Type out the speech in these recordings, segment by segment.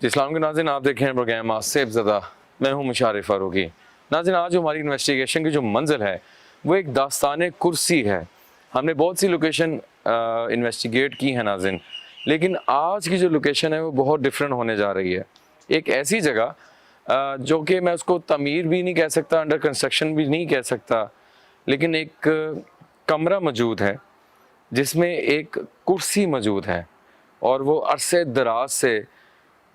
इस्लाम के नाज़रीन, आप देखें हैं प्रोग्राम आसिफ ज़दा। मैं हूँ मुशारिफ फारूकी। नाज़रीन, आज हमारी इन्वेस्टिगेशन की जो मंजिल है वो एक दास्तान कुर्सी है। हमने बहुत सी लोकेशन इन्वेस्टिगेट की है नाज़रीन, लेकिन आज की जो लोकेशन है वो बहुत डिफरेंट होने जा रही है। एक ऐसी जगह जो कि मैं उसको तमीर भी नहीं कह सकता, अंडर कंस्ट्रक्शन भी नहीं कह सकता, लेकिन एक कमरा मौजूद है जिसमें एक कुर्सी मौजूद है और वो अरसे दराज से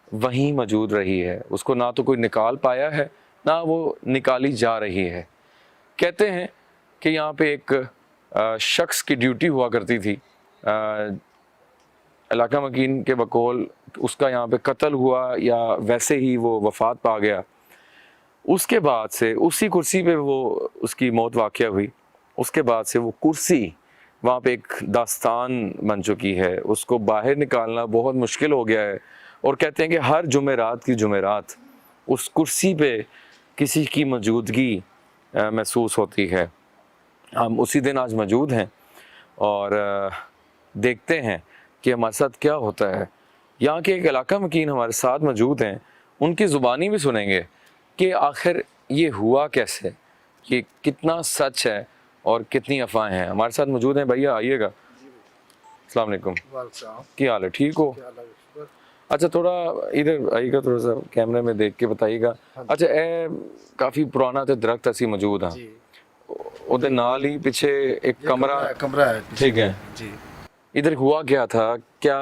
वहीं मौजूद रही है। उसको ना तो कोई निकाल पाया है, ना वो निकाली जा रही है। कहते हैं कि यहाँ पे एक शख्स की ड्यूटी हुआ करती थी, इलाका मकीन के बकौल उसका यहाँ पे कत्ल हुआ या वैसे ही वो वफ़ात पा गया। उसके बाद से उसी कुर्सी पे वो उसकी मौत वाक़या हुई। उसके बाद से वो कुर्सी वहाँ पे एक दास्तान बन चुकी है। उसको बाहर निकालना बहुत मुश्किल हो गया है और कहते हैं कि हर जुमेरात की जुमेरात उस कुर्सी पे किसी की मौजूदगी महसूस होती है। हम उसी दिन आज मौजूद हैं और देखते हैं कि हमारे साथ क्या होता है। यहाँ के एक इलाका मकीन हमारे साथ मौजूद हैं, उनकी ज़ुबानी भी सुनेंगे कि आखिर ये हुआ कैसे, कि कितना सच है और कितनी अफवाहें हैं। हमारे साथ मौजूद हैं। भैया आइएगा। अस्सलाम वालेकुम। क्या हाल है, ठीक हो? अच्छा, थोड़ा इधर आइएगा, थोड़ा सा कैमरे में देख के बताइएगा। अच्छा, काफ़ी पुराना तो दरख्त ऐसी मौजूद है, उधर नाल ही पीछे एक कमरा है। ठीक है जी। इधर हुआ क्या था, क्या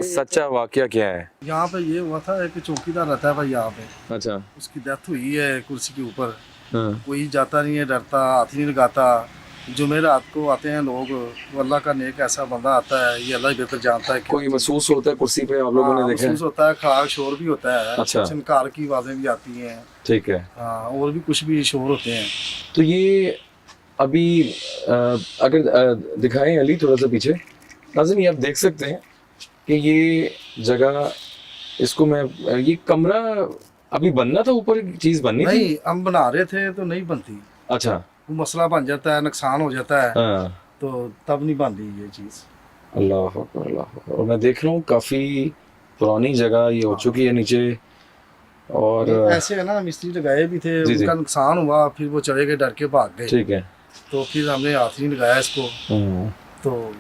सच्चा वाकया क्या है? यहाँ पे ये हुआ था, एक चौकीदार रहता है भाई यहाँ पे। अच्छा। उसकी डेथ हुई है कुर्सी के ऊपर। हाँ। कोई जाता नहीं है, डरता, हाथ नहीं लगाता। जुमेरात को आते हैं लोग, वो अल्लाह का नेक ऐसा बंदा आता है, ये अल्लाह ही बेहतर जानता है। कोई महसूस होता है कुर्सी पे, आप लोगों ने देखा है? महसूस होता है, खराब शोर भी होता है। अच्छा। चनकार की आवाज़ें भी आती हैं। ठीक है। हाँ, और भी कुछ भी शोर होते हैं। तो ये अभी अगर दिखाएं अली थोड़ा सा पीछे, नाज़रीन, ये आप देख सकते हैं कि ये जगह, इसको मैं, ये कमरा अभी बनना था, ऊपर एक चीज़ बननी थी। नहीं, हम बना रहे थे तो नहीं बनती। अच्छा। वो मसला बन जाता है, नुकसान हो जाता है, हाँ। तो तब नहीं बन रही ये चीज़। अल्लाह अकबर, अल्लाह अकबर। और मैं देख रहा हूँ काफ़ी पुरानी जगह ये हो चुकी है नीचे। और ऐसे है ना, मिस्त्री लगाए भी थे, जी, जी। उनका नुकसान हुआ, फिर वो चले गए, डर के भाग गए। ठीक है। तो फिर हमने हाथ नहीं लगाया इसको। तो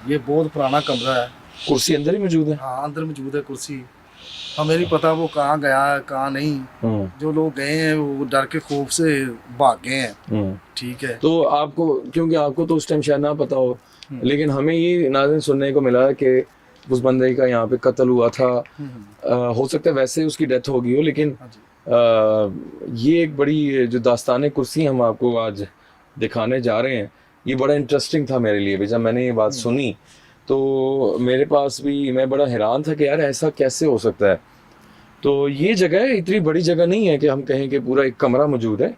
ये बहुत पुराना कमरा है। कुर्सी अंदर ही मौजूद है? हाँ, अंदर मौजूद है कुर्सी। हमें नहीं पता वो कहाँ गया है, कहाँ नहीं। जो लोग गए हैं वो डर के खौफ से भाग गए हैं। ठीक है। तो आपको, क्योंकि आपको तो उस टाइम शायद ना पता हो, लेकिन हमें ये नाज़रीन सुनने को मिला कि उस बंदे का यहाँ पे कत्ल हुआ था। हो सकता है वैसे उसकी डेथ हो गई हो, लेकिन ये एक बड़ी जो दास्तान कुर्सी हम आपको आज दिखाने जा रहे हैं, ये बड़ा इंटरेस्टिंग था मेरे लिए भी। जब मैंने ये बात सुनी तो मेरे पास भी, मैं बड़ा हैरान था कि यार ऐसा कैसे हो सकता है। तो ये जगह इतनी बड़ी जगह नहीं है कि हम कहें कि पूरा एक कमरा मौजूद है,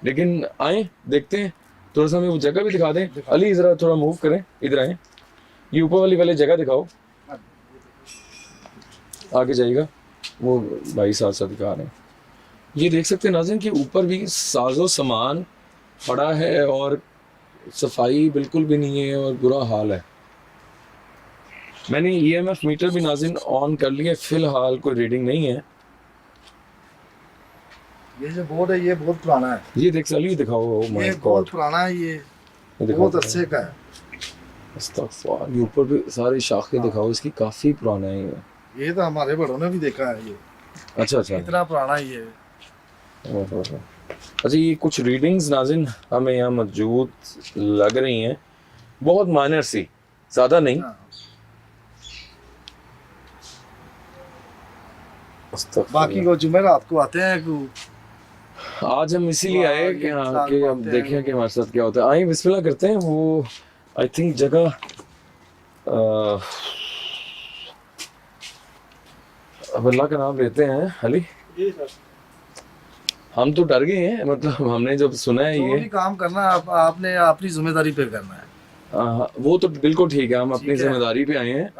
लेकिन आए देखते हैं, थोड़ा सा हमें वो जगह भी दिखा दें। अली ज़रा थोड़ा मूव करें, इधर आए, ये ऊपर वाली जगह दिखाओ, आगे जाइएगा, वो भाई साथ साथ दिखा रहे हैं। ये देख सकते हैं नाज़रीन कि ऊपर भी साजो सामान पड़ा है और सफाई बिल्कुल भी नहीं है और बुरा हाल है। मैंने EMF मीटर भी नाज़रीन ऑन कर लिया, फिलहाल कोई रीडिंग नहीं है। ये जो बोर्ड है ये बहुत पुराना है। ये देख चलिए, दिखाओ। ये बहुत पुराना है, ये बहुत अच्छे का है। अस्तगफुर, ये ऊपर भी सारी शाखें दिखाओ इसकी, काफ़ी पुराना है ये तो हमारे बड़ों ने भी देखा है ये। अच्छा अच्छा, इतना पुराना ही है। अच्छा, ये कुछ रीडिंग्स नाज़रीन हमें यहाँ मौजूद लग रही हैं, बहुत माइनर सी, ज़्यादा नहीं। बाकी को जुमेरात को आते हैं। आज हम इसीलिए आए कि हाँ, कि हम देखें कि हमारे साथ क्या होता है। आइए बिस्मिल्लाह करते हैं। वो आई थिंक जगह अब अल्लाह का नाम लेते हैं। अली, हम तो डर गए हैं, मतलब हमने जब सुना है ये भी काम करना आपने अपनी जिम्मेदारी पे करना है। वो तो बिल्कुल ठीक है, हम अपनी जिम्मेदारी पे आए हैं।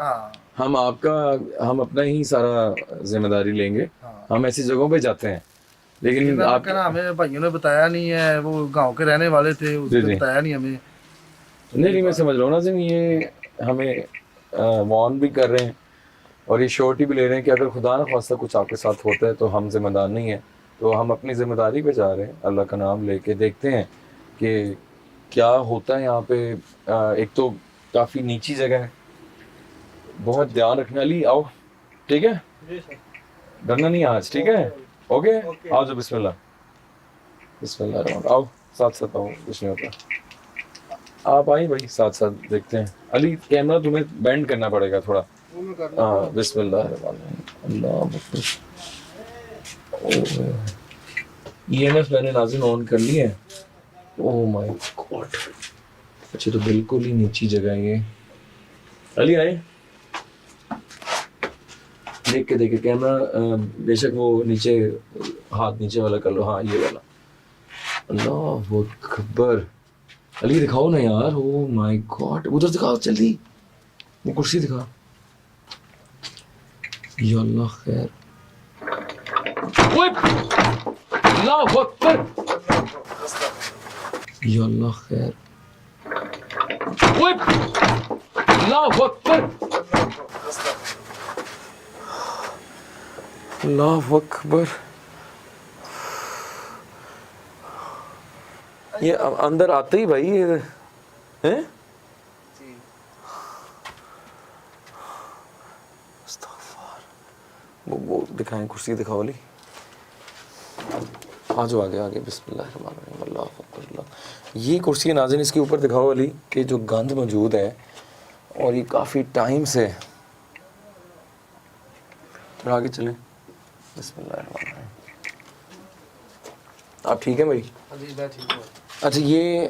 हम अपना ही सारा जिम्मेदारी लेंगे। हम ऐसी जगहों पे जाते हैं, लेकिन आप हमें भाइयों ने बताया नहीं है, वो गांव के रहने वाले थे, उसने बताया नहीं हमें। नहीं, मैं समझ रहा हूँ ना, ये हमें वार्न भी कर रहे हैं और ये श्योरिटी भी ले रहे हैं कि अगर खुदा न खास्ता कुछ आपके साथ होता है तो हम जिम्मेदार नहीं हैं, तो हम अपनी ज़िम्मेदारी पे जा रहे हैं, अल्लाह का नाम लेके देखते हैं कि क्या होता है यहाँ पे। एक तो काफ़ी नीची जगह है, बहुत ध्यान रखना। अली आओ, ठीक है, डरना नहीं आज, ठीक है, ओके। आओ जो, बिस्मिल्लाह बिस्मिल्लाह, आओ साथ साथ आओ, कुछ नहीं होता। आप आई भाई, साथ साथ देखते हैं। अली कैमरा तुम्हें बेंड करना पड़ेगा थोड़ा। हाँ बिस्मिल्लाह, अल्लाह EMF मैंने नाज़िन ऑन कर ली है। ओह माय गॉड, अच्छा तो बिल्कुल ही नीची जगह है ये। अली आए, देख के देखे कैमरा, बेशक वो नीचे, हाथ नीचे वाला कर लो, हाँ ये वाला। अल्लाह वो खबर, अली दिखाओ ना यार, ओ माय गॉड, उधर दिखाओ जल्दी, वो कुर्सी दिखा। या अल्लाह खैर, ओए अल्लाह अकबर, या अल्लाह खैर, ओए अल्लाह अकबर, अल्लाह अकबर। ये अंदर आते ही भाई ये हैं, वो दिखाएं, कुर्सी दिखाओ ली, आ जाओ आगे आगे, बिस्मिल्लाह अल्लाह अकबर। ये कुर्सी नाज़िन, इसके ऊपर दिखाओ अली कि जो गंद मौजूद है और ये काफ़ी टाइम से। थोड़ा आगे चलें, बिस्मिल्लाह। आप ठीक है भाई? अच्छा ये,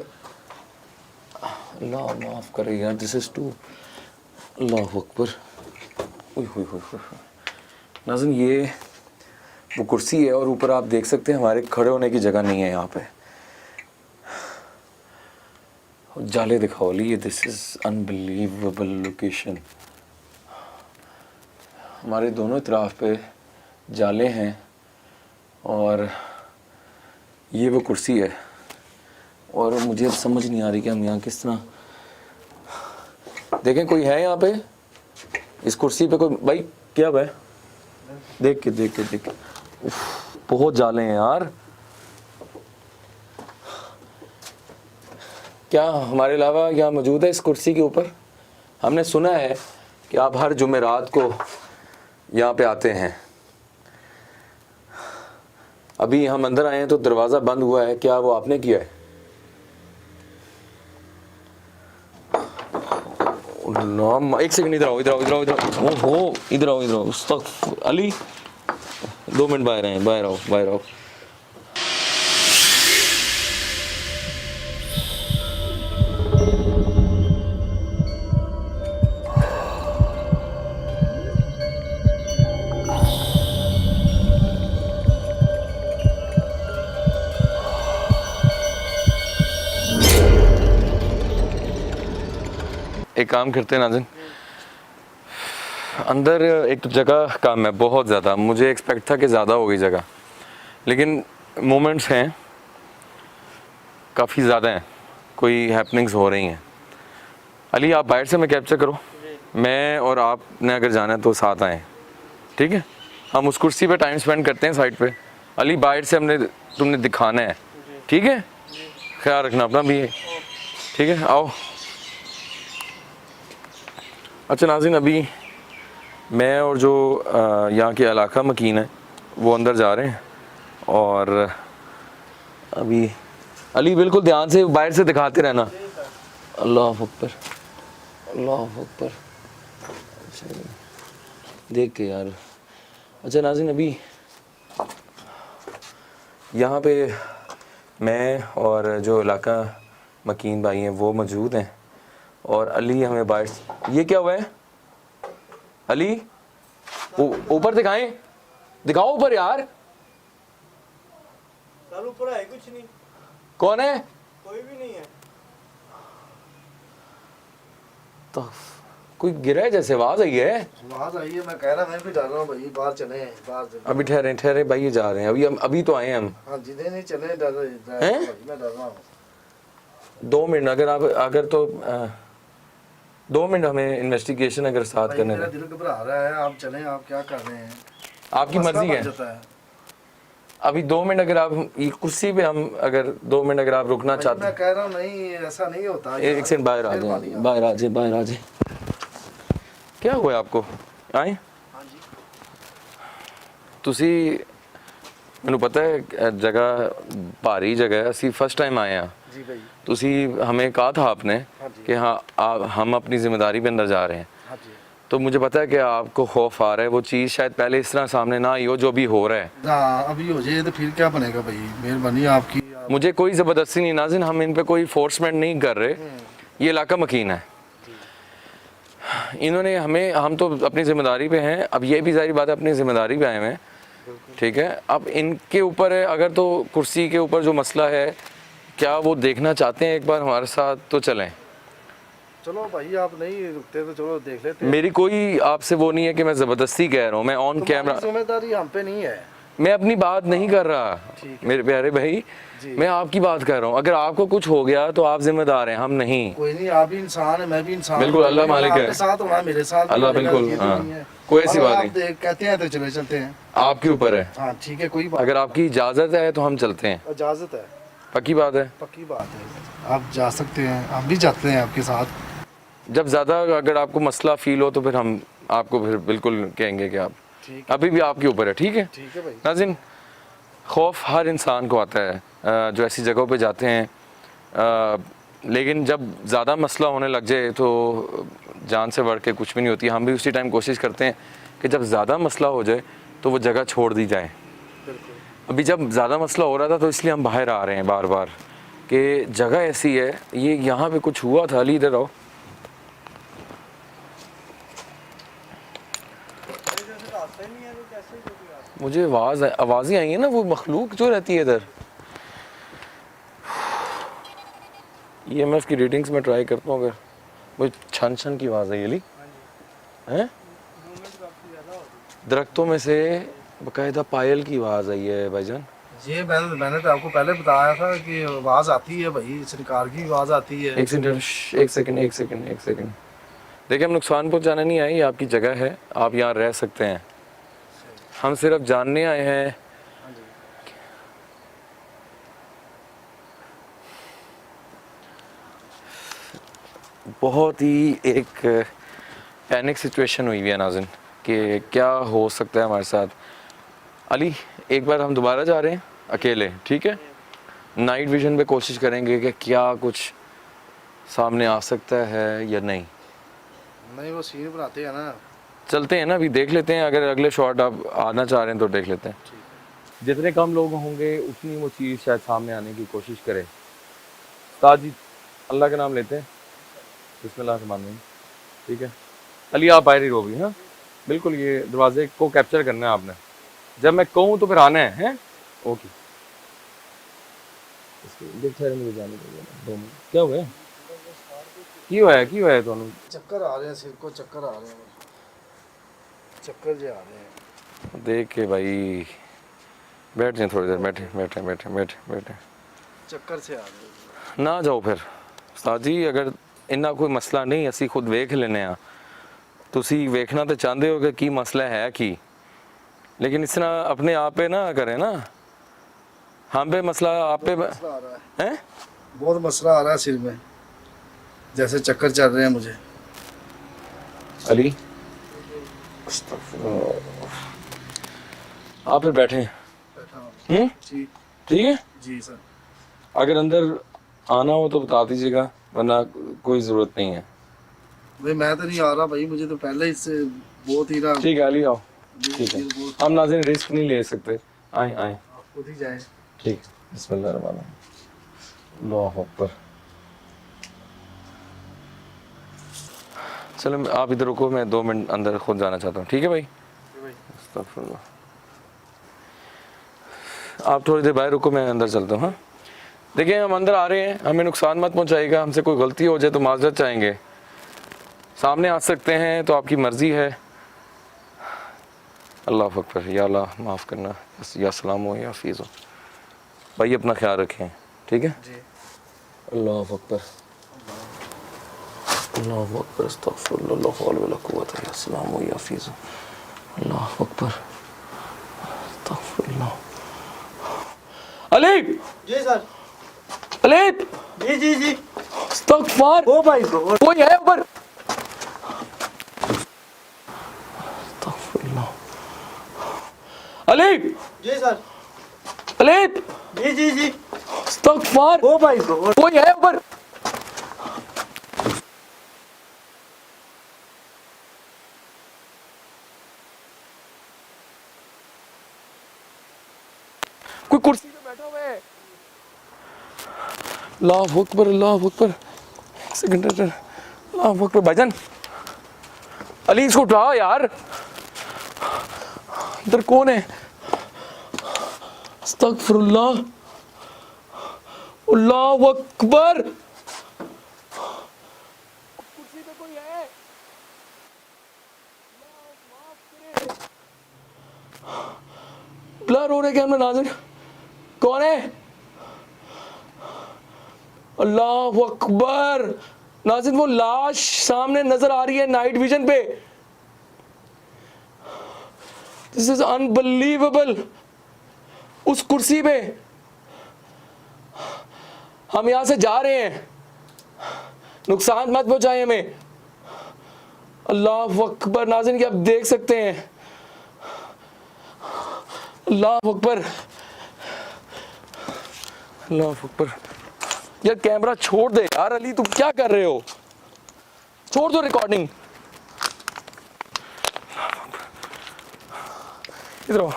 अल्लाह माफ़ करे यार, दिस इज़ टू, अल्लाह अकबर। नाज़िन ये वो कुर्सी है और ऊपर आप देख सकते हैं हमारे खड़े होने की जगह नहीं है यहाँ पे। जाले दिखाओ ली, दिस इज़ अनबिलीवेबल लोकेशन। हमारे दोनों तरफ पे जाले हैं और ये वो कुर्सी है, और मुझे अब समझ नहीं आ रही कि हम यहाँ किस तरह देखें। कोई है यहाँ पे इस कुर्सी पे कोई? भाई क्या भाई, देख के बहुत जाले हैं यार। क्या हमारे अलावा यहाँ मौजूद है इस कुर्सी के ऊपर? हमने सुना है कि आप हर जुमेरात को यहाँ पे आते हैं। अभी हम अंदर आए हैं तो दरवाज़ा बंद हुआ है, क्या वो आपने किया है? एक सेकंड, इधर आओ, इधर आओ। उस्तग़फ़िर अली, 2 मिनट बाहर आओ। एक काम करते हैं नाज़िन, अंदर एक तो जगह कम है बहुत ज़्यादा, मुझे एक्सपेक्ट था कि ज़्यादा होगी जगह, लेकिन मोमेंट्स हैं काफ़ी ज़्यादा हैं, कोई हैपनिंग्स हो रही हैं। अली आप बाहर से मैं कैप्चर करो, मैं और आपने अगर जाना है तो साथ आएँ, ठीक है? हम उस कुर्सी पे टाइम स्पेंड करते हैं साइड पे। अली बाहर से तुमने दिखाना है, ठीक है? ख्याल रखना अपना भी, ठीक है? आओ। अच्छा नाज़िन, अभी मैं और जो यहाँ के इलाका मकीन है वो अंदर जा रहे हैं, और अभी अली बिल्कुल ध्यान से बाहर से दिखाते रहना। अल्लाह अकबर, देख के यार। अच्छा नाज़िन, अभी यहाँ पे मैं और जो इलाका मकीन भाई हैं वो मौजूद हैं, और अली हमें बाहर। ये क्या हुआ है अली? ऊपर दिखाओ ऊपर यार। ऊपर है कुछ नहीं। कौन है? कोई भी नहीं है। तो कोई गिरा है जैसे, आवाज आई है। मैं कह रहा, मैं भी डर रहा हूँ भाई, बाहर चले बाहर। अभी ठहरे भाई, ये जा रहे हैं अभी तो आए हैं हम। हाँ जी, नहीं चले, मैं डर रहा हूँ। 2 मिनट अगर तो 2 मिनट हमें इन्वेस्टिगेशन अगर साथ भाई करने मेरा दें। दिल घबरा रहा है, आप चलें, आप क्या कर रहे हैं? आपकी मसला मर्जी बन है। जाता है। अभी 2 मिनट अगर आप ये कुर्सी पे हम अगर 2 मिनट अगर आप रुकना भाई चाहते मैं कह रहा हूँ नहीं, ऐसा नहीं होता हैं, एक सेकंड बाहर आ जाए, बाहर आ जाए, बाहर आ जाए। क्या हुआ आपको? आए हाँ जी। ਤੁਸੀਂ ਮੈਨੂੰ ਪਤਾ है जगह भारी जगह है, ਅਸੀਂ फर्स्ट टाइम आए हैं। जी भाई। ਤੁਸੀਂ हमें कहा था आपने हाँ जी। कि हाँ हम अपनी जिम्मेदारी पे अंदर जा रहे हैं, हाँ जी। तो मुझे पता है कि आपको खौफ आ रहा है, वो चीज़ शायद पहले इस तरह सामने ना आई हो जो भी हो रहा है। हाँ अभी हो जाए तो फिर क्या बनेगा भाई, मेहरबानी आपकी। मुझे कोई ज़बरदस्ती नहीं नाज़िन, हम इन पे कोई फोर्समेंट नहीं कर रहे, ये इलाका मकीन है, इन्होंने हमें, हम तो अपनी ज़िम्मेदारी पे हैं। अब ये भी ज़ाहिर बात है अपनी ज़िम्मेदारी पे आए हुए हैं, ठीक है। अब इनके ऊपर है, अगर तो कुर्सी के ऊपर जो मसला है, क्या वो देखना चाहते हैं एक बार हमारे साथ, तो चलें। चलो भाई आप नहीं रुकते तो चलो देख लेते हैं। मेरी कोई आपसे वो नहीं है कि मैं ज़बरदस्ती कह रहा हूँ, मैं ऑन कैमरा, जिम्मेदारी हम पे नहीं है। मैं अपनी बात नहीं कर रहा ठीक है। मेरे प्यारे भाई, मैं आपकी बात कर रहा हूँ। अगर आपको कुछ हो गया तो आप जिम्मेदार हैं, हम नहीं। कोई नहीं, आप भी इंसान है, मैं भी इंसान बिल्कुल, अल्लाह मालिक है। आपके साथ होना, मेरे साथ भी अल्लाह होगा, बिल्कुल, ये तो हाँ, नहीं है। कोई ऐसी और बात आप नहीं। कहते हैं तो चले चलते हैं। आपके ऊपर है, हाँ ठीक है, कोई बात। अगर आपकी इजाज़त है तो हम चलते हैं। इजाजत है, पक्की बात है। पक्की बात है, आप जा सकते हैं, आप भी जाते हैं आपके साथ। जब ज़्यादा अगर आपको मसला फील हो तो फिर हम आपको फिर बिल्कुल कहेंगे कि आप, ठीक अभी भी आपके ऊपर है, ठीक है। ठीक है भाई। नाज़िन, खौफ हर इंसान को आता है जो ऐसी जगहों पे जाते हैं, लेकिन जब ज़्यादा मसला होने लग जाए तो जान से बढ़ के कुछ भी नहीं होती। हम भी उसी टाइम कोशिश करते हैं कि जब ज़्यादा मसला हो जाए तो वो जगह छोड़ दी जाए। अभी जब ज़्यादा मसला हो रहा था तो इसलिए हम बाहर आ रहे हैं बार बार, कि जगह ऐसी है, ये यहाँ पे कुछ हुआ था। अली इधर आओ। रास्ता ही नहीं है तो कैसे होगी आप? मुझे आवाज़ें आई हैं ना, वो मखलूक जो रहती है इधर। EMF की रीडिंग्स में ट्राई करता हूँ, अगर मुझे छन छन की आवाज़ है, अली हैं, मूवमेंट काफी ज्यादा हो रही दरख्तों में से बाकायदा पायल की आवाज़ आई है भाईजान। ये मैंने तो आपको पहले बताया था कि आवाज़ आती है भाई, सरकार की आवाज़ आती है। एक सेकंड। देखिए, हम नुकसान पहुंचाने नहीं आए, ये आपकी जगह है, आप यहाँ रह सकते हैं। हम सिर्फ जानने आए हैं बहुत ही एक पैनिक सिचुएशन हुई हुई है नाज़िन, कि क्या हो सकता है हमारे साथ। अली, एक बार हम दोबारा जा रहे हैं अकेले, ठीक है। नाइट विजन पे कोशिश करेंगे कि क्या कुछ सामने आ सकता है या नहीं। नहीं वो सीन बनाते हैं ना। चलते हैं ना, अभी देख लेते हैं, अगर अगले शॉट आप आना चाह रहे हैं तो देख लेते हैं। जितने कम लोग होंगे उतनी वो चीज़ शायद सामने आने की कोशिश करें। ताजी अल्लाह का नाम लेते हैं, बिस्मिल्लाह, ठीक है। अली आप बाहर ही रहो भी, हाँ बिल्कुल, ये दरवाजे को कैप्चर करना है आपने, जब मैं कहूँ तो फिर आना है, हैं? ओके। मुझे जाने दो 2 मिनट। क्या हुआ है? की हुआ है ਤੁਹਾਨੂੰ? चक्कर आ रहे हैं, सिर को चक्कर आ रहे हैं, चक्कर जो आ रहे हैं। देख के भाई बैठ जाए थोड़ी देर, बैठे। चक्कर से आ रहे हैं। ना जाओ फिर उस्ताद जी, अगर इन्ना कोई मसला नहीं, असी खुद वेख लेने आ। तुसी वेखना तो चाहते हो कि की मसला है की, लेकिन इस तरह अपने आप पे ना करें ना, हम पे मसला आप पे मसला आ रहा है, हैं। बहुत मसला आ रहा है सिर में, जैसे चक्कर चल रहे हैं मुझे। अली आप फिर बैठे, बैठा हूँ। जी ठीक है। जी सर। अगर अंदर आना हो तो बता दीजिएगा, वरना कोई ज़रूरत नहीं है। भाई मैं तो नहीं आ रहा भाई, मुझे तो पहले इससे बहुत ही ना। ठीक है अली आओ, ठीक है। हम नाज़रीन रिस्क नहीं ले सकते, आए आप खुद ही जाए। ठीक। बिस्मिल्लाह रहमान रहीम, अल्लाहु अकबर। चलो आप इधर रुको, मैं 2 मिनट अंदर खुद जाना चाहता हूँ, ठीक है भाई। अस्तगफिरुल्लाह। आप थोड़ी देर बाहर रुको, मैं अंदर चलता हूँ। हाँ देखिए, हम अंदर आ रहे हैं, हमें नुकसान मत पहुँचाइएगा, हमसे कोई गलती हो जाए तो माजरत चाहेंगे। सामने आ सकते हैं तो आपकी मर्ज़ी है। अल्लाह अकबर, या अल्लाह माफ़ करना, या सलाम हो या हफीज़ हो। भाई अपना ख्याल रखें, ठीक है। जी। अल्लाह अकबर। अल्लाहु अकबर अस्तगफिरुल्लाह ला हौला वला कुव्वता इल्ला बिल्लाह या हफीज़ अल्लाहु अकबर अस्तगफिरुल्लाह। अलीफ जी सर। अलीफ जी जी जी। अस्तगफार ओ भाई गॉड। कोई है ऊपर। अस्तगफिरुल्लाह। अलीफ जी सर। अलीफ जी जी जी। अस्तगफार ओ भाई गॉड। कोई है ऊपर। कोई कुर्सी पे बैठा हुआ है। अल्लाहु अकबर अल्लाहु अकबर। एक सेकंड अल्लाहु अकबर। भाईजान अली इसको उठाओ यार। इधर कौन है? अस्तगफिरुल्लाह अल्लाहु अकबर। कुर्सी पे कोई है? ब्लर हो रहे कैमरा नाज़िर। कौन है? अल्लाहु अकबर। नाज़िर वो लाश सामने नजर आ रही है नाइट विजन पे। This is unbelievable. उस कुर्सी पे हम यहां से जा रहे हैं, नुकसान मत पहुंचाए हमें। अल्लाहु अकबर। नाज़िर कि आप देख सकते हैं। अल्लाहु अकबर अल्लाहु अकबर। यार कैमरा छोड़ दे यार। अली तुम क्या कर रहे हो? छोड़ दो रिकॉर्डिंग। इधर आओ।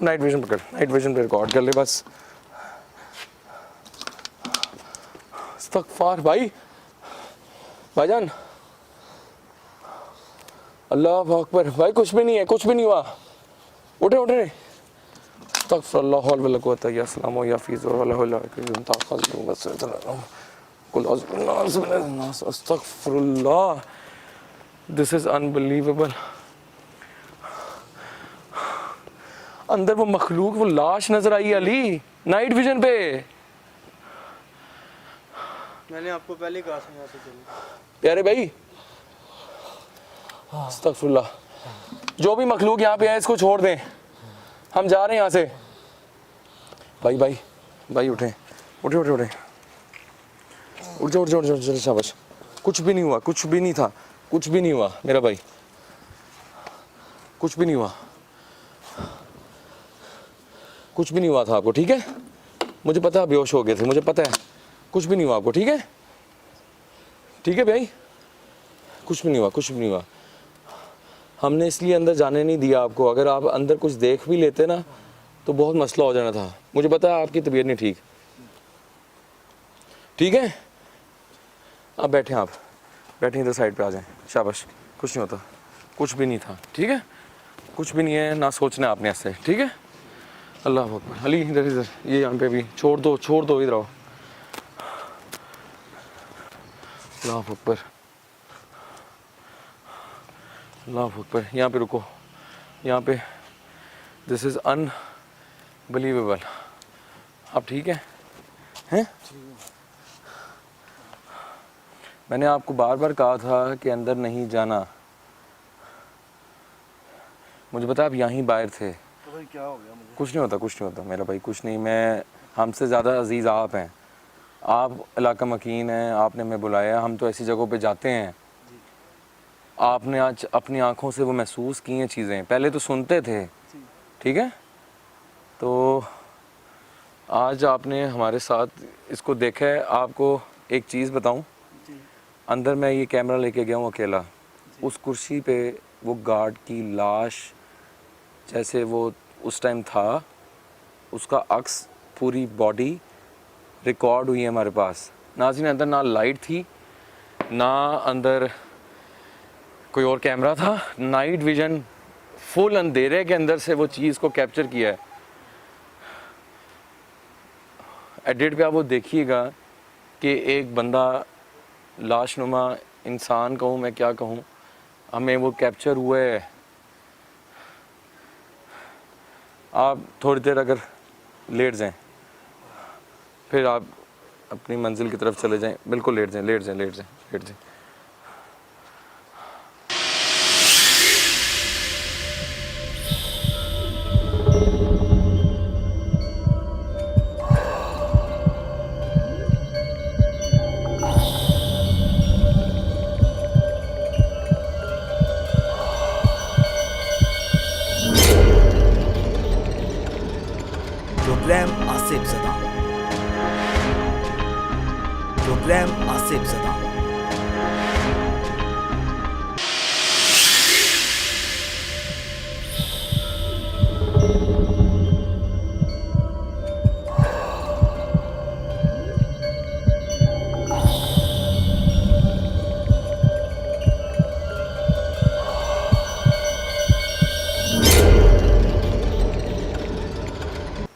नाइट विजन पकड़, नाइट विजन पे रिकॉर्ड कर ले बस। इस्तगफार भाई। भाईजान अल्लाहु अकबर। भाई कुछ भी नहीं है, कुछ भी नहीं हुआ। उठे उठे। अस्तगफिरुल्लाह ला हौला वला कुव्वता इल्ला बिल्लाह या हफीज़ वला हौला अस्तगफिरुल्लाह। This is unbelievable. अंदर वो मखलूक, वो लाश नजर आई अली नाइट विजन पे। मैंने आपको पहले कहा था यहाँ से चलो। प्यारे भाई अस्तगफिरुल्लाह। जो भी मखलूक यहाँ पे है इसको छोड़ दें, हम जा रहे हैं यहाँ से। भाई भाई भाई उठे उठे उठे उठे उठ जाओ उठ जाओ उठ जाओ चल शाबाश। कुछ भी नहीं हुआ, कुछ भी नहीं था, कुछ भी नहीं हुआ मेरा भाई, कुछ भी नहीं हुआ, कुछ भी नहीं हुआ था आपको, ठीक है? मुझे पता है बेहोश हो गए थे, मुझे पता है। कुछ भी नहीं हुआ आपको, ठीक है? ठीक है भाई, कुछ भी नहीं हुआ, कुछ भी नहीं हुआ। हमने इसलिए अंदर जाने नहीं दिया आपको। अगर आप अंदर कुछ देख भी लेते ना तो बहुत मसला हो जाना था। मुझे पता है आपकी तबीयत नहीं ठीक, ठीक है? अब बैठे, आप बैठे, इधर साइड पे आ जाएं। शाबाश। कुछ नहीं होता, कुछ भी नहीं था, ठीक है? कुछ भी नहीं है, ना सोचना आपने ऐसे, ठीक है? अल्लाह अकबर। अली इधर इधर, ये यहाँ पे भी छोड़ दो, छोड़ दो, इधर आओ। अल्लाह अकबर अल्लाह अकबर। यहाँ पे रुको, यहाँ पे। This is unbelievable. आप ठीक है? हैं? मैंने आपको बार बार कहा था कि अंदर नहीं जाना। मुझे पता आप यहाँ बाहर थे। तो भाई क्या हो गया मुझे? कुछ नहीं होता, कुछ नहीं होता मेरा भाई, कुछ नहीं। मैं, हमसे ज़्यादा अजीज़ आप हैं, आप इलाका मकीन हैं, आपने हमें बुलाया। हम तो ऐसी जगहों पे जाते हैं। आपने आज अपनी आंखों से वो महसूस की हैं चीज़ें। पहले तो सुनते थे, ठीक है? तो आज आपने हमारे साथ इसको देखा है। आपको एक चीज़ बताऊं, अंदर मैं ये कैमरा लेके गया हूँ अकेला। उस कुर्सी पे वो गार्ड की लाश जैसे वो उस टाइम था, उसका अक्स, पूरी बॉडी रिकॉर्ड हुई है हमारे पास। नाज़रीन, अंदर ना लाइट थी, ना अंदर कोई और कैमरा था। नाइट विजन फुल अंधेरे के अंदर से वो चीज़ को कैप्चर किया है। एडिट पे आप वो देखिएगा कि एक बंदा, लाशनुमा इंसान कहूँ मैं क्या कहूँ, हमें वो कैप्चर हुआ है। आप थोड़ी देर अगर लेट जाएं, फिर आप अपनी मंजिल की तरफ चले जाएं, बिल्कुल लेट जाएं, लेट जाएं, लेट जाएं, लेट जाएं। प्रोग्राम आसिफ ज़दा। प्रोग्राम आसिफ ज़दा।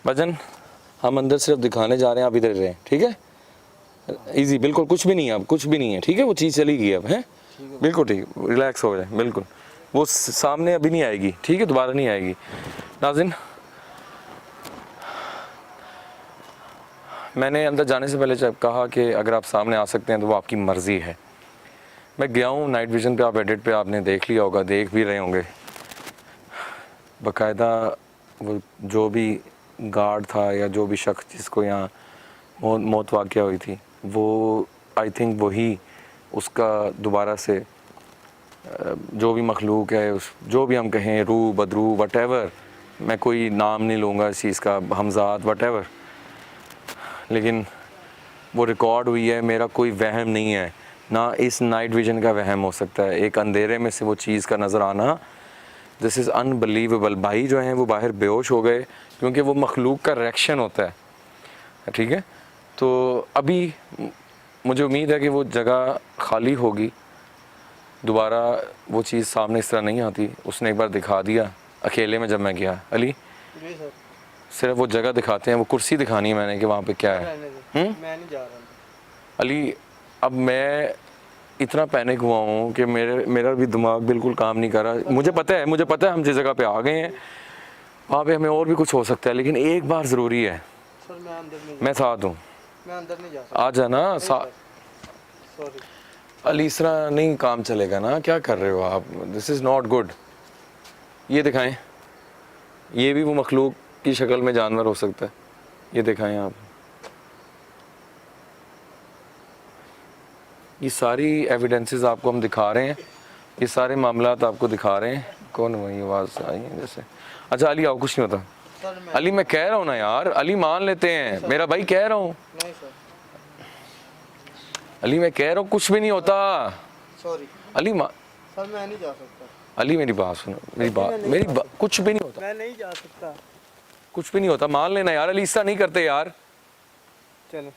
भजन हम अंदर सिर्फ दिखाने जा रहे हैं, आप इधर रहें, ठीक है? इजी, बिल्कुल कुछ भी नहीं है, अब कुछ भी नहीं है, ठीक है? वो चीज़ चली गई अब, है बिल्कुल ठीक, रिलैक्स हो जाए, बिल्कुल वो सामने अभी नहीं आएगी, ठीक है? दोबारा नहीं आएगी। नाज़रीन, मैंने अंदर जाने से पहले जब कहा कि अगर आप सामने आ सकते हैं तो वो आपकी मर्ज़ी है। मैं गया हूँ नाइट विज़न पे, आप एडिट पे आपने देख लिया होगा, देख भी रहे होंगे, बाकायदा वो जो भी गार्ड था या जो भी शख्स जिसको यहाँ मौत वाक़या हुई थी, वो आई थिंक वही उसका दोबारा से जो भी मखलूक है, उस जो भी हम कहें, रूह बदरू वटेवर, मैं कोई नाम नहीं लूँगा इस चीज़ का, हमज़ाद वटेवर, लेकिन वो रिकॉर्ड हुई है। मेरा कोई वहम नहीं है, ना इस नाइट विज़न का वहम हो सकता है। एक अंधेरे में से वो चीज़ का नज़र आना, दिस इज़ अनबिलीवेबल। भाई जो हैं वो बाहर बेहोश हो गए क्योंकि वो मखलूक का रिएक्शन होता है, ठीक है? तो अभी मुझे उम्मीद है कि वो जगह खाली होगी, दोबारा वो चीज़ सामने इस तरह नहीं आती। उसने एक बार दिखा दिया अकेले में जब मैं गया। अली जी सर, सिर्फ वो जगह दिखाते हैं, वो कुर्सी दिखानी है मैंने कि वहाँ पे क्या है। रहने दो, मैं नहीं जा रहा। अली अब मैं इतना पैनिक हुआ हूँ कि मेरा भी दिमाग बिल्कुल काम नहीं कर रहा। मुझे पता है हम जिस जगह पे आ गए हैं वहाँ पे हमें और भी कुछ हो सकता है, लेकिन एक बार ज़रूरी है। सर मैं अंदर नहीं, मैं साथ हूँ, मैं अंदर नहीं जा सकता। आ जाना सॉरी अली, इस तरह नहीं काम चलेगा ना, क्या कर रहे हो आप? This is not good. ये दिखाएं, ये भी वो मखलूक की शक्ल में जानवर हो सकता है, ये दिखाएं आप। ये सारी एविडेंसेस आपको हम दिखा रहे हैं, ये सारे मामलात आपको दिखा रहे हैं। कौन वही आवाज़ आई है जैसे? अच्छा अली आओ, कुछ नहीं होता। सर मैं अली मैं कह रहा हूँ ना यार, अली मान लेते हैं, मेरा भाई कह रहा हूँ। नहीं सर, अली मैं कह रहा हूँ कुछ भी नहीं होता। सॉरी अली सर, मैं नहीं जा सकता। अली मेरी बात सुनो, कुछ भी नहीं होता, मैं नहीं जा सकता। कुछ भी नहीं होता, मान लेना यार। अली ऐसा नहीं करते यार, चलो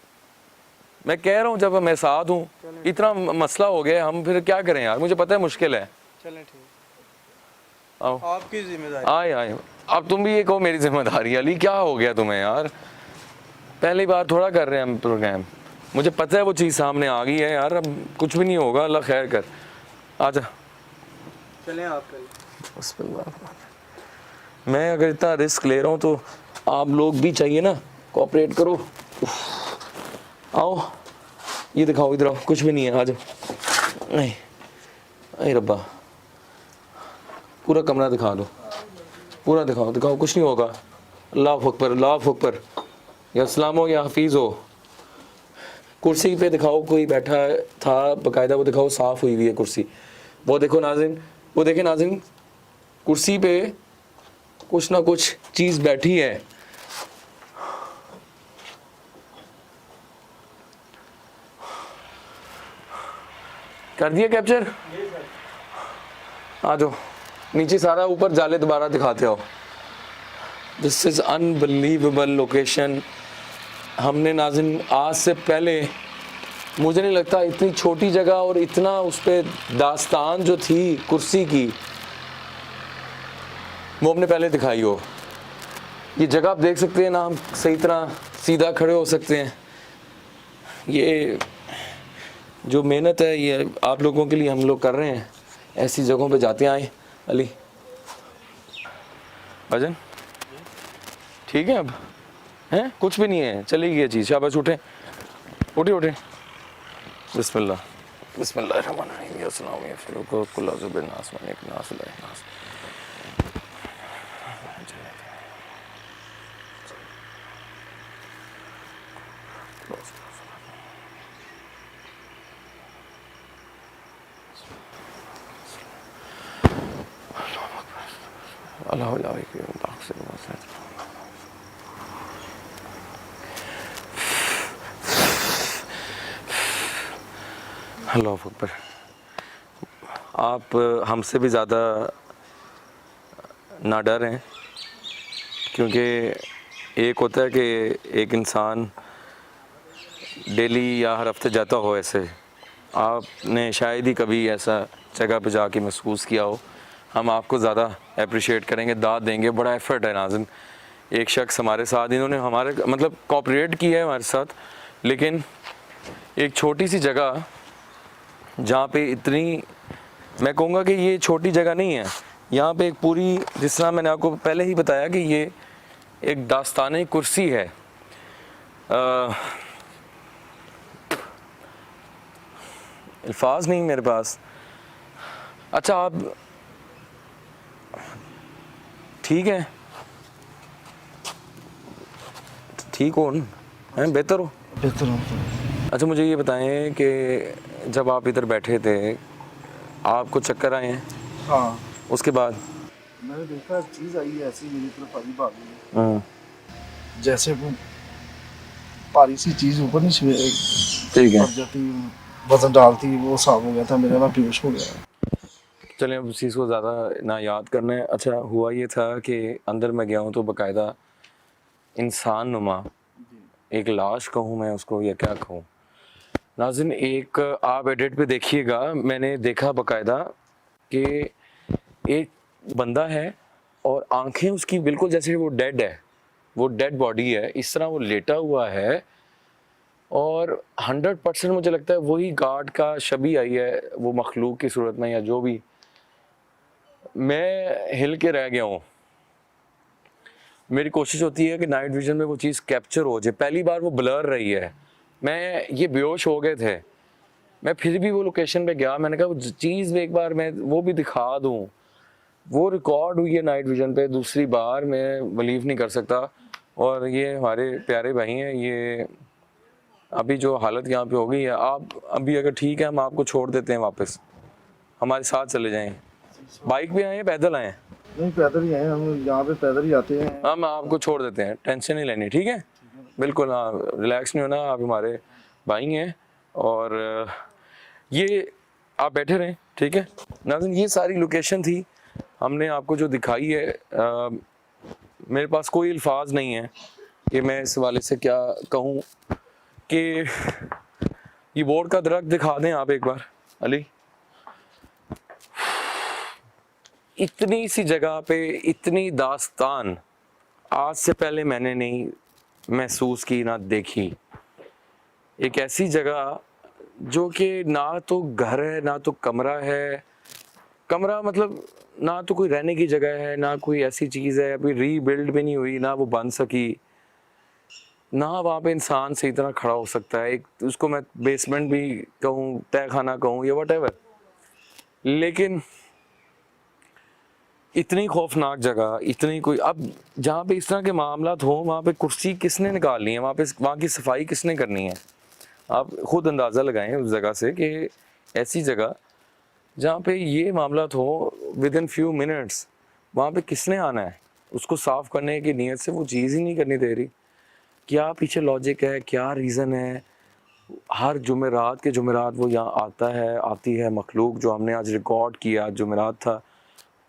मैं कह रहा हूँ जब मैं साथ हूँ, इतना मसला हो गया, हम फिर क्या करें यार? मुझे पता है मुश्किल है। चलें, ठीक, आओ आपकी जिम्मेदारी। आए आए, अब तुम भी ये कहो मेरी जिम्मेदारी। अली क्या हो गया तुम्हें यार? पहली बार थोड़ा कर रहे हैं हम प्रोग्राम, मुझे पता है वो चीज़ सामने आ गई है यार, अब कुछ भी नहीं होगा, अल्लाह खैर कर। आजा चलें आप पहले। मैं अगर इतना रिस्क ले रहा हूँ तो आप लोग भी चाहिए ना, कोऑपरेट करो। आओ ये दिखाओ, इधर आओ, कुछ भी नहीं है, आ जाओ। नहीं अरे रब्बा, पूरा कमरा दिखा दो, पूरा दिखाओ, दिखाओ, कुछ नहीं होगा। अल्लाह अकबर, अल्लाह अकबर, या अस्सलाम हो या हफीज़ हो। कुर्सी पे दिखाओ, कोई बैठा था बाकायदा, वो दिखाओ, साफ़ हुई हुई है कुर्सी। वो देखो नाज़रीन, वो देखें नाज़रीन, कुर्सी पे कुछ ना कुछ चीज़ बैठी है। कर दिया कैप्चर? आ जाओ नीचे, सारा ऊपर जाले दोबारा दिखाते हो। This is unbelievable location. हमने नाज़रीन आज से पहले, मुझे नहीं लगता इतनी छोटी जगह और इतना उस पर दास्तान जो थी कुर्सी की, वो हमने पहले दिखाई हो। ये जगह आप देख सकते हैं ना, हम सही तरह सीधा खड़े हो सकते हैं। ये जो मेहनत है ये आप लोगों के लिए हम लोग कर रहे हैं, ऐसी जगहों पे जाते हैं। आए अली, भजन ठीक है? अब हैं, कुछ भी नहीं है, चली गई चीज़। शाबाश, उठे उठे उठे। बिस्मिल्लाह बिस्मिल्लाहिर्रहमानिर्रहीम। अस्सलाम वालेकुम कुल्ला जुबिन नास मलिक नास इलाह नास। अल्लाह अल्लाह के ताक़ से अल्लाह अकबर। आप हमसे भी ज़्यादा ना डरें, क्योंकि एक होता है कि एक इंसान डेली या हर हफ्ते जाता हो, ऐसे आपने शायद ही कभी ऐसा जगह पे जाके महसूस किया हो। हम आपको ज़्यादा अप्रिशिएट करेंगे, दाद देंगे। बड़ा एफ़र्ट है नाज़िन। एक शख्स हमारे साथ, इन्होंने हमारे मतलब कोऑपरेट किया है हमारे साथ, लेकिन एक छोटी सी जगह जहाँ पे इतनी, मैं कहूँगा कि ये छोटी जगह नहीं है। यहाँ पे एक पूरी, जिस तरह मैंने आपको पहले ही बताया कि ये एक दास्तानी कुर्सी है। अल्फाज नहीं मेरे पास। अच्छा, आप ठीक हैं? ठीक हो हैं? बेहतर हो? बेहतर हो। अच्छा, मुझे ये बताएं कि जब आप इधर बैठे थे आपको चक्कर आए हैं? हाँ, उसके बाद मैंने देखा चीज़ आई है ऐसी मेरी तरफ भारी भागी, जैसे वो भारी सी चीज़ ऊपर नहीं ठीक है, पड़ जाती, वजन डालती, वो साफ हो गया था मेरा, मैं बेहोश हो गया। चलें अब उस चीज़ को ज़्यादा ना याद करना है। अच्छा, हुआ ये था कि अंदर मैं गया हूँ तो बाकायदा इंसान नुमा एक लाश कहूँ मैं उसको या क्या कहूँ नाज़िन, एक आप एडिट पे देखिएगा, मैंने देखा बाकायदा कि एक बंदा है और आंखें उसकी बिल्कुल जैसे वो डेड है, वो डेड बॉडी है, इस तरह वो लेटा हुआ है। और 100% मुझे लगता है वही गार्ड का शबी आई है, वो मखलूक की सूरत में या जो भी। मैं हिल के रह गया हूँ। मेरी कोशिश होती है कि नाइट विजन में वो चीज़ कैप्चर हो जाए। पहली बार वो ब्लर रही है, मैं ये बेहोश हो गए थे। मैं फिर भी वो लोकेशन पे गया, मैंने कहा वो चीज़ एक बार मैं वो भी दिखा दूँ। वो रिकॉर्ड हुई है नाइट विजन पे दूसरी बार, मैं बिलीव नहीं कर सकता। और ये हमारे प्यारे भाई हैं, ये अभी जो हालत यहाँ पे हो गई है, आप अभी अगर ठीक है हम आपको छोड़ देते हैं, वापस हमारे साथ चले जाएं। बाइक पे आए हैं, पैदल आए हैं? नहीं, पैदल ही आए हम, यहाँ पे पैदल ही आते हैं। हम आपको छोड़ देते हैं, टेंशन नहीं लेनी, ठीक है? बिल्कुल, हाँ, रिलैक्स नहीं होना, आप हमारे भाई हैं। और ये आप बैठे रहें, ठीक है नाज़िन? ये सारी लोकेशन थी हमने आपको जो दिखाई है। मेरे पास कोई अल्फाज नहीं है कि मैं इस वाले से क्या कहूँ। कि ये बोर्ड का दरख्त दिखा दें आप एक बार अली। इतनी सी जगह पे इतनी दास्तान आज से पहले मैंने नहीं महसूस की ना देखी। एक ऐसी जगह जो कि ना तो घर है ना तो कमरा है, कमरा मतलब ना तो कोई रहने की जगह है ना कोई ऐसी चीज़ है, अभी रीबिल्ड भी नहीं हुई, ना वो बन सकी, ना वहाँ पे इंसान सही तरह खड़ा हो सकता है। एक उसको मैं बेसमेंट भी कहूँ, तहखाना कहूँ या वट, लेकिन इतनी खौफनाक जगह, इतनी कोई, अब जहाँ पे इस तरह के मामलात हो वहाँ पे कुर्सी किसने निकालनी है, वहाँ की सफाई किसने करनी है? आप खुद अंदाज़ा लगाएं उस जगह से कि ऐसी जगह जहाँ पे ये मामलात हो विद इन फ्यू मिनट्स, वहाँ पे किसने आना है? उसको साफ़ करने की नीयत से वो चीज़ ही नहीं करनी दे रही। क्या पीछे लॉजिक है, क्या रीज़न है? हर जुमेरात के जुमेरात वो यहाँ आता है, आती है मखलूक, जो हमने आज रिकॉर्ड किया, जुमेरात था।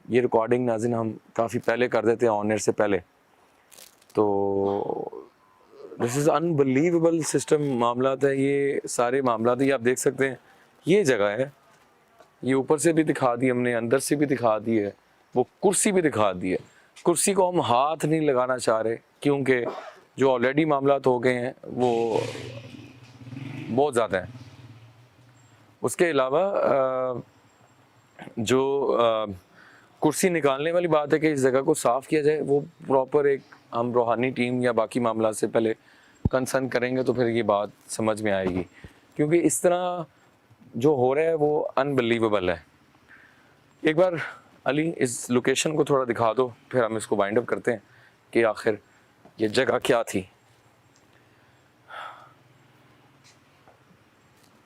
ये रिकॉर्डिंग नाज़िन हम काफ़ी पहले कर देते हैं, ऑन एयर से पहले। तो दिस इज़ अनबिलीवेबल सिस्टम मामलात है, ये सारे मामलात। ये आप देख सकते हैं, ये जगह है, ये ऊपर से भी दिखा दी हमने, अंदर से भी दिखा दी है, वो कुर्सी भी दिखा दी है। कुर्सी को हम हाथ नहीं लगाना चाह रहे, क्योंकि जो ऑलरेडी मामलात हो गए हैं वो बहुत ज़्यादा हैं। उसके अलावा जो कुर्सी निकालने वाली बात है कि इस जगह को साफ़ किया जाए, वो प्रॉपर एक हम रूहानी टीम या बाकी मामला से पहले कंसर्न करेंगे तो फिर ये बात समझ में आएगी, क्योंकि इस तरह जो हो रहा है वो अनबिलीवेबल है। एक बार अली इस लोकेशन को थोड़ा दिखा दो, फिर हम इसको वाइंड अप करते हैं कि आखिर ये जगह क्या थी।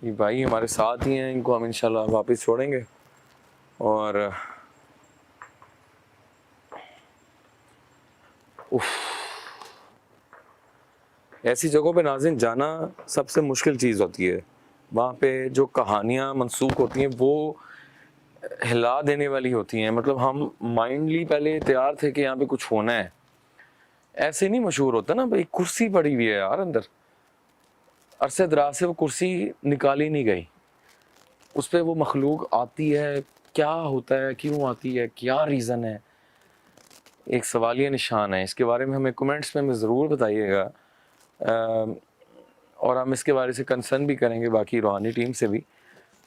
ये भाई हमारे साथ ही हैं, इनको हम इंशाल्लाह वापस छोड़ेंगे। और ऐसी जगहों पे नाज़रीन जाना सबसे मुश्किल चीज़ होती है। वहाँ पे जो कहानियाँ मनसूख होती हैं वो हिला देने वाली होती हैं। मतलब हम माइंडली पहले तैयार थे कि यहाँ पे कुछ होना है, ऐसे नहीं मशहूर होता ना भाई, कुर्सी पड़ी हुई है यार अंदर, अरसे दराज से वो कुर्सी निकाली नहीं गई, उस पर वो मखलूक आती है, क्या होता है, क्यों आती है, क्या रीज़न है, एक सवालिया निशान है। इसके बारे में हमें कमेंट्स में हमें ज़रूर बताइएगा, और हम इसके बारे से कंसर्न भी करेंगे बाकी रूहानी टीम से भी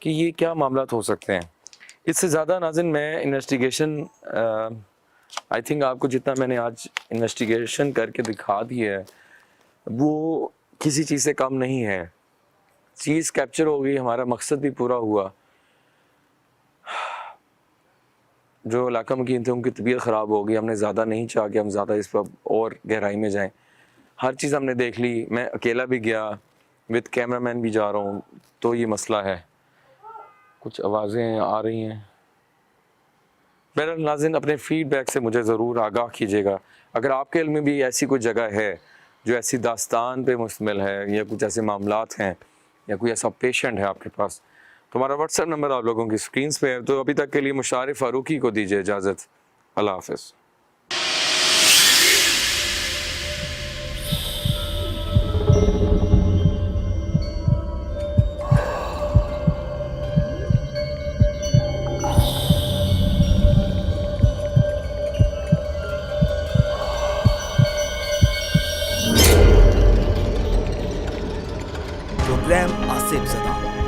कि ये क्या मामला हो सकते हैं। इससे ज़्यादा नाज़िन मैं इन्वेस्टिगेशन आई थिंक आपको जितना मैंने आज इन्वेस्टिगेशन करके दिखा दी है वो किसी चीज़ से कम नहीं है। चीज़ कैप्चर हो गई, हमारा मकसद भी पूरा हुआ। जो इलाका मुकीम थे उनकी तबीयत ख़राब हो गई, हमने ज़्यादा नहीं चाहा कि हम ज़्यादा इस पर और गहराई में जाएं। हर चीज़ हमने देख ली, मैं अकेला भी गया, विद कैमरामैन भी जा रहा हूँ, तो ये मसला है। कुछ आवाज़ें आ रही हैं। बहरहाल नाज़रीन अपने फीडबैक से मुझे ज़रूर आगाह कीजिएगा। अगर आपके इल्म में भी ऐसी कोई जगह है जो ऐसी दास्तान पे मुश्तमिल है, या कुछ ऐसे मामलात हैं, या कोई ऐसा पेशेंट है आपके पास, तो हमारा व्हाट्सएप नंबर आप लोगों की स्क्रीन पे है। तो अभी तक के लिए मुशारिफ फारूकी को दीजिए इजाज़त। अल्लाह हाफ़िज़। प्रोग्राम आसिफ जदा।